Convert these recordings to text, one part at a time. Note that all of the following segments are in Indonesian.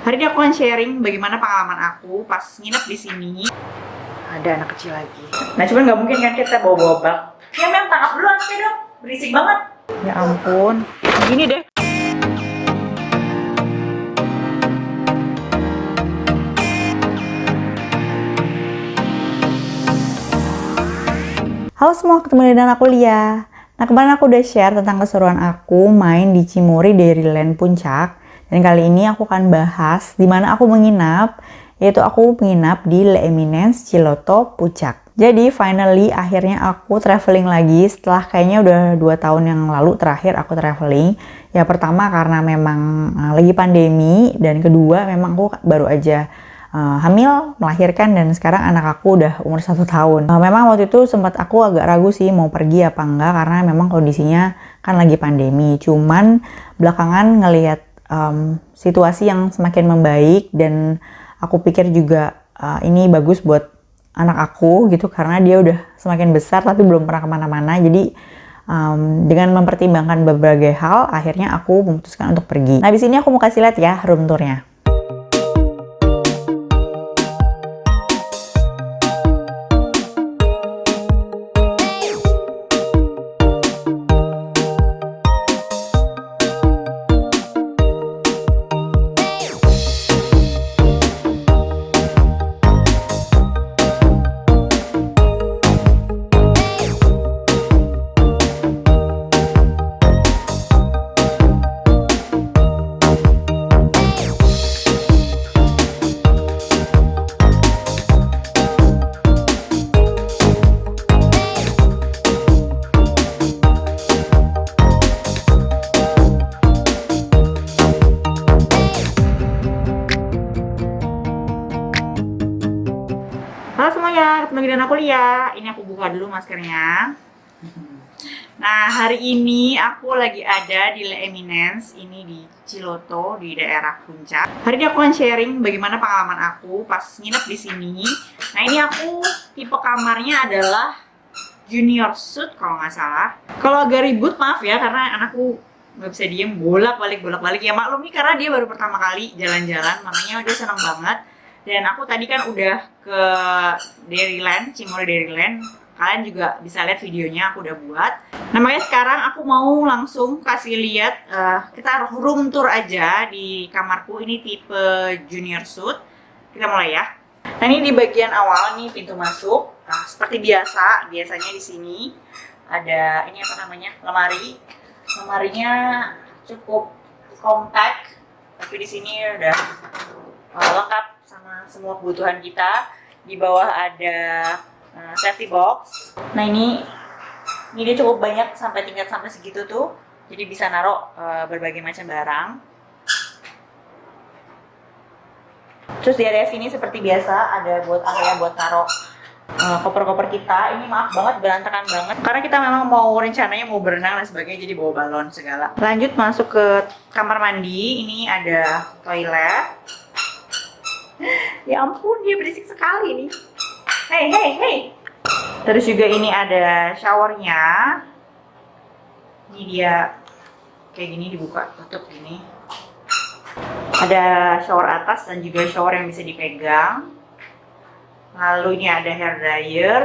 Hari ini aku akan sharing bagaimana pengalaman aku pas nginep di sini. Ada anak kecil lagi. Nah, cuman nggak mungkin kan kita bawa-bawa bak. Ya, Mem, tangkap dulu anaknya dong. Berisik banget. Ya ampun. Gini deh. Halo semua, ketemu dengan aku Lia. Nah, kemarin aku udah share tentang keseruan aku main di Cimory Dairyland Puncak. Dan kali ini aku akan bahas di mana aku menginap, yaitu aku menginap di Le Eminence Ciloto Puncak. Jadi finally akhirnya aku traveling lagi setelah kayaknya udah 2 tahun yang lalu terakhir aku traveling. Ya pertama karena memang lagi pandemi, dan kedua memang aku baru aja hamil, melahirkan, dan sekarang anak aku udah umur 1 tahun. Memang waktu itu sempat aku agak ragu sih mau pergi apa enggak karena memang kondisinya kan lagi pandemi. Cuman belakangan ngelihat situasi yang semakin membaik, dan aku pikir juga ini bagus buat anak aku gitu karena dia udah semakin besar tapi belum pernah kemana-mana. Jadi dengan mempertimbangkan berbagai hal, akhirnya aku memutuskan untuk pergi. Nah, di sini aku mau kasih lihat ya room tournya. Halo semuanya, ketemu dengan aku Lia. Ini aku buka dulu maskernya. Nah, hari ini aku lagi ada di Le Eminence, ini di Ciloto, di daerah Puncak. Hari ini aku akan sharing bagaimana pengalaman aku pas nginep di sini. Nah, ini aku tipe kamarnya adalah junior suite kalau nggak salah. Kalau agak ribut maaf ya, karena anakku nggak bisa diem, bolak-balik. Ya maklum nih karena dia baru pertama kali jalan-jalan, makanya dia senang banget. Dan aku tadi kan udah ke Dairyland, Cimory Dairyland. Kalian juga bisa lihat videonya aku udah buat. Nah, makanya sekarang aku mau langsung kasih lihat, kita room tour aja di kamarku. Ini tipe junior suite. Kita mulai ya. Nah, ini di bagian awal nih pintu masuk. Nah, seperti biasanya di sini ada ini apa namanya? Lemari. Lemarinya cukup compact, tapi di sini udah lengkap sama semua kebutuhan kita. Di bawah ada safety box. Nah, ini dia cukup banyak sampai tingkat sampai segitu tuh. Jadi bisa naruh berbagai macam barang. Terus di area sini seperti biasa ada area buat naruh koper-koper kita. Ini maaf banget berantakan banget karena kita memang rencananya mau berenang dan sebagainya, jadi bawa balon segala. Lanjut masuk ke kamar mandi. Ini ada toilet. Ya ampun, dia berisik sekali nih. Hey. Terus juga ini ada showernya. Ini dia kayak gini, dibuka tutup gini. Ada shower atas dan juga shower yang bisa dipegang. Lalu ini ada hair dryer.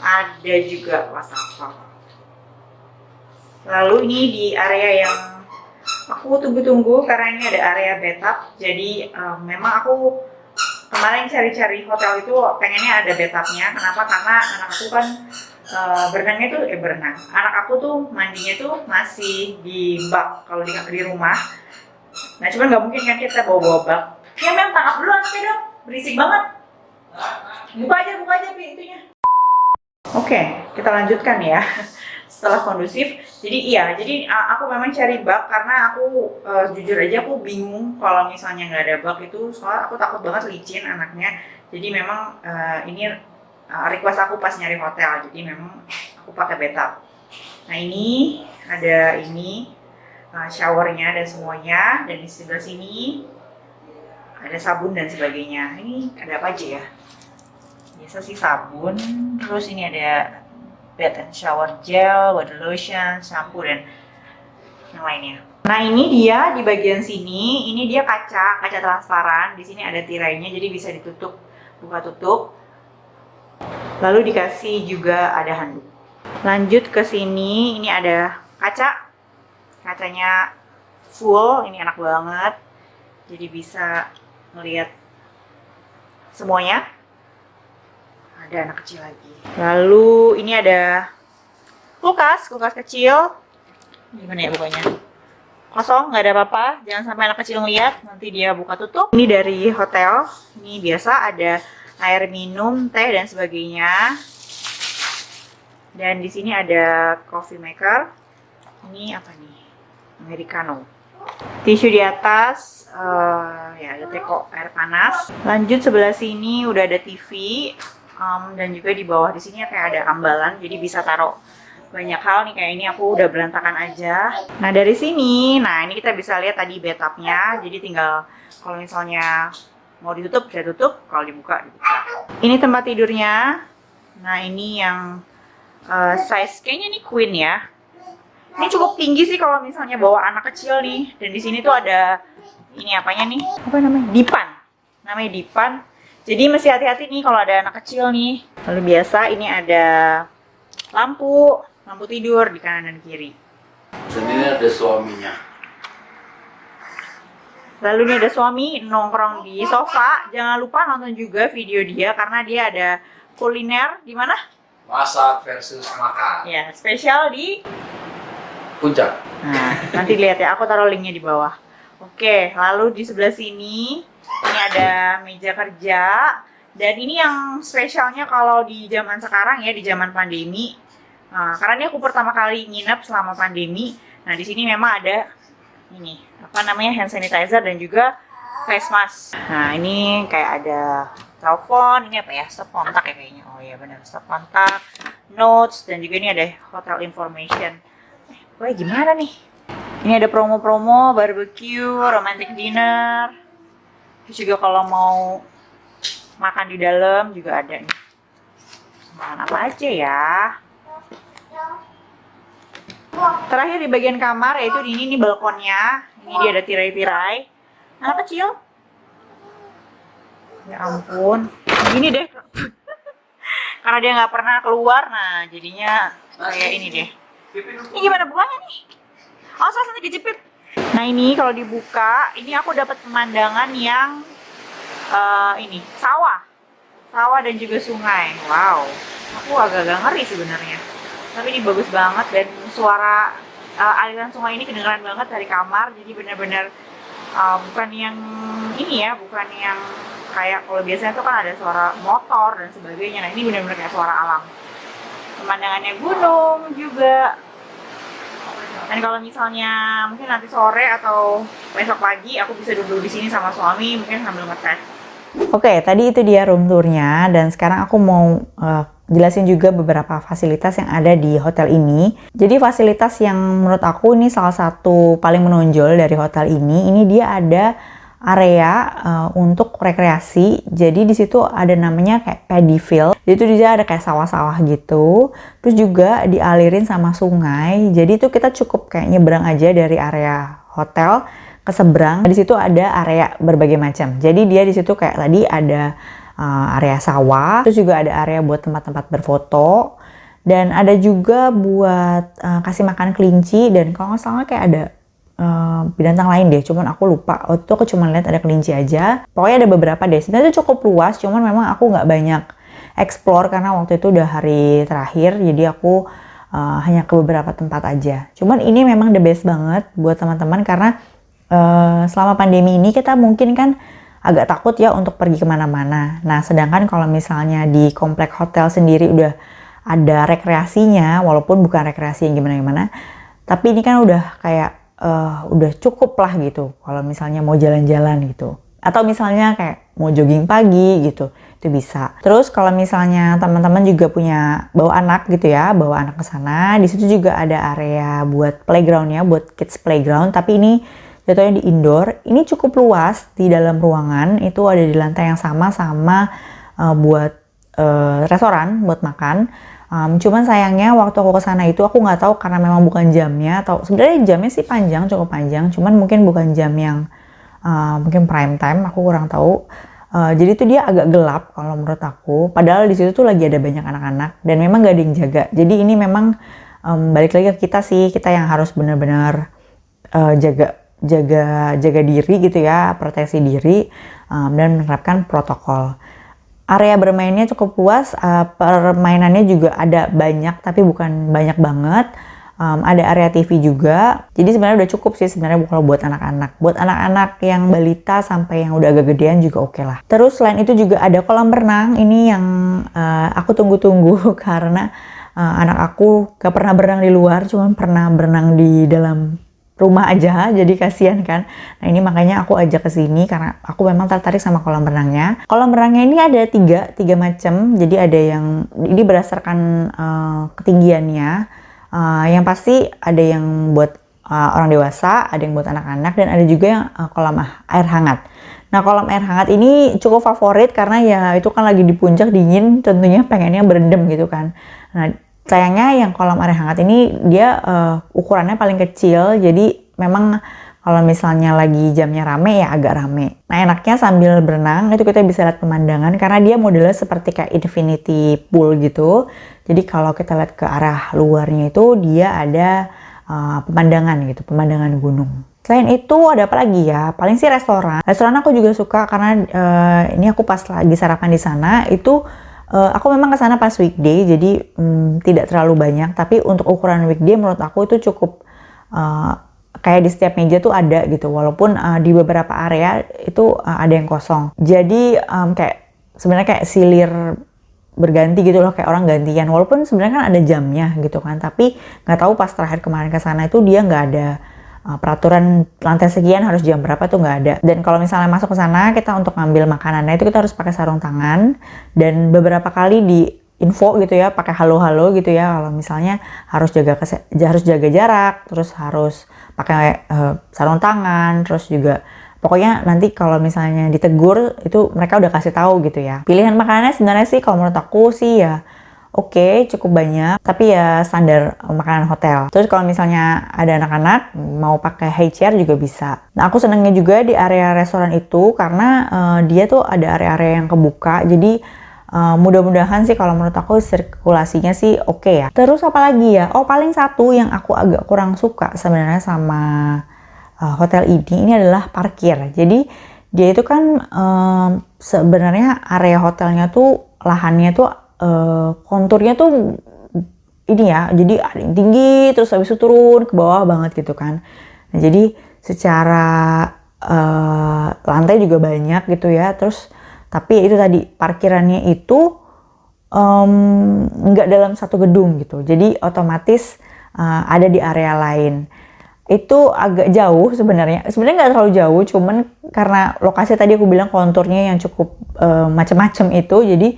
Ada juga wastafel. Lalu ini di area yang aku tunggu-tunggu karena ini ada area bathtub. Jadi memang aku kemarin cari-cari hotel itu pengennya ada bathtubnya. Kenapa? Karena anak aku kan anak aku tuh mandinya tuh masih di bak kalau di rumah. Nah, cuman nggak mungkin kan kita bawa bak. Ya, Mem, tangkap dulu anaknya dong. Berisik banget. Buka aja pintunya. Oke, kita lanjutkan ya. Setelah kondusif, jadi aku memang cari bak karena aku jujur aja aku bingung kalau misalnya nggak ada bak itu, soalnya aku takut banget licin anaknya. Jadi memang ini request aku pas nyari hotel, jadi memang aku pakai bathtub. Nah, ini ada showernya dan semuanya, dan di sebelah sini ada sabun dan sebagainya. Ini ada apa aja ya? Biasa sih sabun, terus ini ada bath and shower gel, body lotion, shampoo, dan yang lainnya. Nah ini dia di bagian sini, ini dia kaca transparan. Di sini ada tirainya, jadi bisa ditutup, buka tutup. Lalu dikasih juga ada handuk. Lanjut ke sini, ini ada kacanya full, ini enak banget. Jadi bisa melihat semuanya. Ada anak kecil lagi. Lalu ini ada kulkas kecil. Gimana ya bukanya? Kosong, nggak ada apa-apa. Jangan sampai anak kecil ngeliat, nanti dia buka tutup. Ini dari hotel. Ini biasa ada air minum, teh dan sebagainya. Dan di sini ada coffee maker. Ini apa nih? Americano. Tisu di atas, ya ada teko air panas. Lanjut sebelah sini udah ada TV, dan juga di bawah di sini kayak ada ambalan, jadi bisa taruh banyak hal nih. Kayak ini aku udah berantakan aja. Nah dari sini, ini kita bisa lihat tadi bathtubnya. Jadi tinggal kalau misalnya mau ditutup bisa tutup, kalau dibuka. Ini tempat tidurnya. Nah ini yang size kayaknya ini queen ya. Ini cukup tinggi sih kalau misalnya bawa anak kecil nih. Dan di sini tuh ada ini apanya nih? Apa namanya? Dipan. Namanya dipan. Jadi mesti hati-hati nih kalau ada anak kecil nih. Lalu biasa ini ada lampu tidur di kanan dan kiri. Dan ini ada suaminya. Lalu ini ada suami nongkrong di sofa. Jangan lupa nonton juga video dia karena dia ada kuliner di mana? Masak versus makan. Ya, spesial di Puncak. Nah, nanti lihat ya, aku taruh linknya di bawah. Oke, lalu di sebelah sini ini ada meja kerja. Dan ini yang spesialnya kalau di zaman sekarang ya, di zaman pandemi. Nah, karena ini aku pertama kali nginep selama pandemi. Nah, di sini memang ada ini, apa namanya, hand sanitizer dan juga face mask. Nah, ini kayak ada telepon, ini apa ya, stop kontak ya kayaknya. Oh iya benar, stop kontak, notes, dan juga ini ada hotel information. Wah, gimana nih? Ini ada promo-promo, barbecue, romantic dinner. Terus juga kalau mau makan di dalam juga ada nih. Makan apa aja ya? Terakhir di bagian kamar, yaitu di ini nih balkonnya. Ini dia ada tirai-tirai. Anak kecil. Ya ampun. Gini deh. Karena dia nggak pernah keluar, nah jadinya kayak ini deh. Ini gimana bukanya nih? Oh, salah kejepit. Nah ini kalau dibuka, ini aku dapat pemandangan yang ini sawah dan juga sungai. Wow, aku agak-agak ngeri sebenarnya. Tapi ini bagus banget dan suara aliran sungai ini kedengeran banget dari kamar. Jadi benar-benar bukan yang ini ya, bukan yang kayak kalau biasanya tuh kan ada suara motor dan sebagainya. Nah ini benar-benar kayak suara alam. Pemandangannya gunung juga. Dan kalau misalnya mungkin nanti sore atau besok pagi aku bisa duduk di sini sama suami mungkin sambil ngeteh. Oke, tadi itu dia room tournya dan sekarang aku mau jelasin juga beberapa fasilitas yang ada di hotel ini. Jadi fasilitas yang menurut aku ini salah satu paling menonjol dari hotel ini dia ada area untuk rekreasi. Jadi di situ ada namanya kayak paddy field. Jadi itu dia ada kayak sawah-sawah gitu. Terus juga dialirin sama sungai. Jadi itu kita cukup kayak nyebrang aja dari area hotel ke seberang. Di situ ada area berbagai macam. Jadi dia di situ kayak tadi ada area sawah. Terus juga ada area buat tempat-tempat berfoto. Dan ada juga buat kasih makan kelinci. Dan kalau nggak salah kayak ada binatang lain deh, cuman aku lupa. Waktu itu aku cuma lihat ada kelinci aja. Pokoknya ada beberapa deh. Sebenarnya itu cukup luas, cuman memang aku nggak banyak explore karena waktu itu udah hari terakhir. Jadi aku hanya ke beberapa tempat aja. Cuman ini memang the best banget buat teman-teman karena selama pandemi ini kita mungkin kan agak takut ya untuk pergi kemana-mana. Nah, sedangkan kalau misalnya di komplek hotel sendiri udah ada rekreasinya, walaupun bukan rekreasi yang gimana-gimana, tapi ini kan udah kayak udah cukup lah gitu kalau misalnya mau jalan-jalan gitu atau misalnya kayak mau jogging pagi gitu itu bisa. Terus kalau misalnya teman-teman juga punya bawa anak gitu ya, bawa anak ke sana, di situ juga ada area buat playgroundnya, buat kids playground, tapi ini jatuhnya di indoor. Ini cukup luas di dalam ruangan, itu ada di lantai yang sama buat restoran buat makan. Cuman sayangnya waktu aku ke sana itu aku nggak tahu karena memang bukan jamnya, atau sebenarnya jamnya sih panjang, cukup panjang, cuman mungkin bukan jam yang mungkin prime time, aku kurang tahu. Jadi tuh dia agak gelap kalau menurut aku. Padahal di situ tuh lagi ada banyak anak-anak dan memang gak ada yang jaga. Jadi ini memang balik lagi ke kita sih, kita yang harus benar-benar jaga diri gitu ya, proteksi diri dan menerapkan protokol. Area bermainnya cukup luas, permainannya juga ada banyak tapi bukan banyak banget. Ada area TV juga, jadi sebenarnya udah cukup sih sebenarnya kalau buat anak-anak. Buat anak-anak yang balita sampai yang udah agak gedean juga oke lah. Terus selain itu juga ada kolam renang, ini yang aku tunggu-tunggu karena anak aku gak pernah berenang di luar, cuma pernah berenang di dalam rumah aja, jadi kasihan kan. Nah ini makanya aku ajak ke sini karena aku memang tertarik sama kolam renangnya. Kolam renangnya ini ada tiga macam, jadi ada yang ini berdasarkan ketinggiannya. Yang pasti ada yang buat orang dewasa, ada yang buat anak-anak, dan ada juga yang kolam air hangat. Nah kolam air hangat ini cukup favorit karena ya itu kan lagi di puncak dingin, tentunya pengennya berendam gitu kan. Nah sayangnya yang kolam air hangat ini dia ukurannya paling kecil, jadi memang kalau misalnya lagi jamnya rame ya agak rame. Nah enaknya sambil berenang itu kita bisa lihat pemandangan karena dia modelnya seperti kayak infinity pool gitu. Jadi kalau kita lihat ke arah luarnya itu dia ada pemandangan gitu, pemandangan gunung. Selain itu ada apa lagi ya? Paling sih restoran. Restoran aku juga suka karena ini aku pas lagi sarapan di sana itu aku memang ke sana pas weekday, jadi tidak terlalu banyak. Tapi untuk ukuran weekday menurut aku itu cukup kayak di setiap meja tuh ada gitu, walaupun di beberapa area itu ada yang kosong. Jadi kayak sebenarnya kayak silir berganti gitu loh, kayak orang gantian. Walaupun sebenarnya kan ada jamnya gitu kan, tapi nggak tahu pas terakhir kemarin ke sana itu dia nggak ada peraturan lantai sekian harus jam berapa tuh nggak ada. Dan kalau misalnya masuk ke sana kita untuk ngambil makanannya itu kita harus pakai sarung tangan, dan beberapa kali di info gitu ya pakai halo-halo gitu ya kalau misalnya harus jaga jarak, terus harus pakai sarung tangan, terus juga pokoknya nanti kalau misalnya ditegur itu mereka udah kasih tahu gitu ya. Pilihan makanannya sebenarnya sih kalau menurut aku sih ya oke, cukup banyak, tapi ya standar makanan hotel. Terus kalau misalnya ada anak-anak mau pakai high chair juga bisa. Nah aku senangnya juga di area restoran itu karena dia tuh ada area-area yang kebuka, jadi mudah-mudahan sih kalau menurut aku sirkulasinya sih oke ya. Terus apa lagi ya? Oh paling satu yang aku agak kurang suka sebenarnya sama hotel ini adalah parkir. Jadi dia itu kan sebenarnya area hotelnya tuh lahannya tuh konturnya tuh ini ya, jadi ada yang tinggi terus habis itu turun ke bawah banget gitu kan. Nah, jadi secara lantai juga banyak gitu ya. Terus tapi itu tadi parkirannya itu nggak dalam satu gedung gitu. Jadi otomatis ada di area lain. Itu agak jauh sebenarnya nggak terlalu jauh, cuman karena lokasi tadi aku bilang konturnya yang cukup macam-macam itu, jadi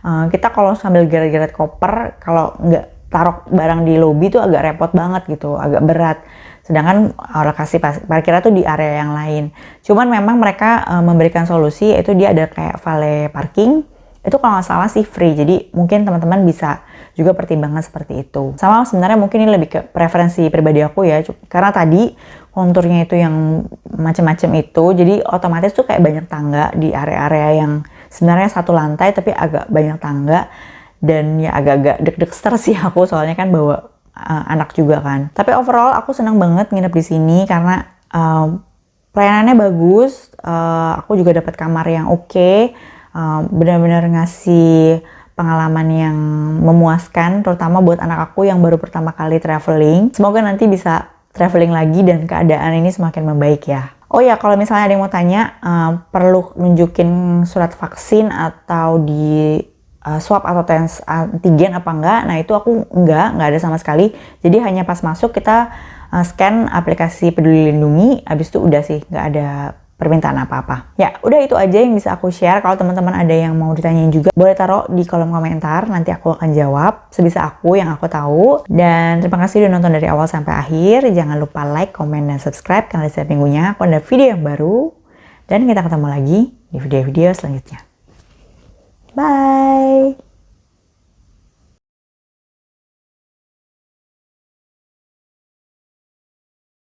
kita kalau sambil geret-geret koper, kalau nggak taruh barang di lobi tuh agak repot banget gitu, agak berat. Sedangkan lokasi parkirnya tuh di area yang lain. Cuman memang mereka memberikan solusi, yaitu dia ada kayak valet parking. Itu kalau nggak salah sih free, jadi mungkin teman-teman bisa juga pertimbangan seperti itu. Sama sebenarnya mungkin ini lebih ke preferensi pribadi aku ya, karena tadi konturnya itu yang macam-macam itu, jadi otomatis tuh kayak banyak tangga di area-area yang sebenarnya satu lantai tapi agak banyak tangga, dan ya agak-agak deg-degster sih aku soalnya kan bawa anak juga kan. Tapi overall aku senang banget nginep di sini karena pelayanannya bagus, aku juga dapat kamar yang oke. Benar-benar ngasih pengalaman yang memuaskan, terutama buat anak aku yang baru pertama kali traveling. Semoga nanti bisa traveling lagi dan keadaan ini semakin membaik ya. Oh ya, kalau misalnya ada yang mau tanya, perlu nunjukin surat vaksin atau di swab atau tes antigen apa enggak? Nah itu aku enggak ada sama sekali. Jadi hanya pas masuk kita scan aplikasi Peduli Lindungi, habis itu udah sih, nggak ada permintaan apa-apa. Ya, udah itu aja yang bisa aku share. Kalau teman-teman ada yang mau ditanyain juga, boleh taruh di kolom komentar. Nanti aku akan jawab sebisa aku yang aku tahu. Dan terima kasih udah nonton dari awal sampai akhir. Jangan lupa like, komen, dan subscribe karena setiap minggunya aku ada video yang baru. Dan kita ketemu lagi di video-video selanjutnya. Bye!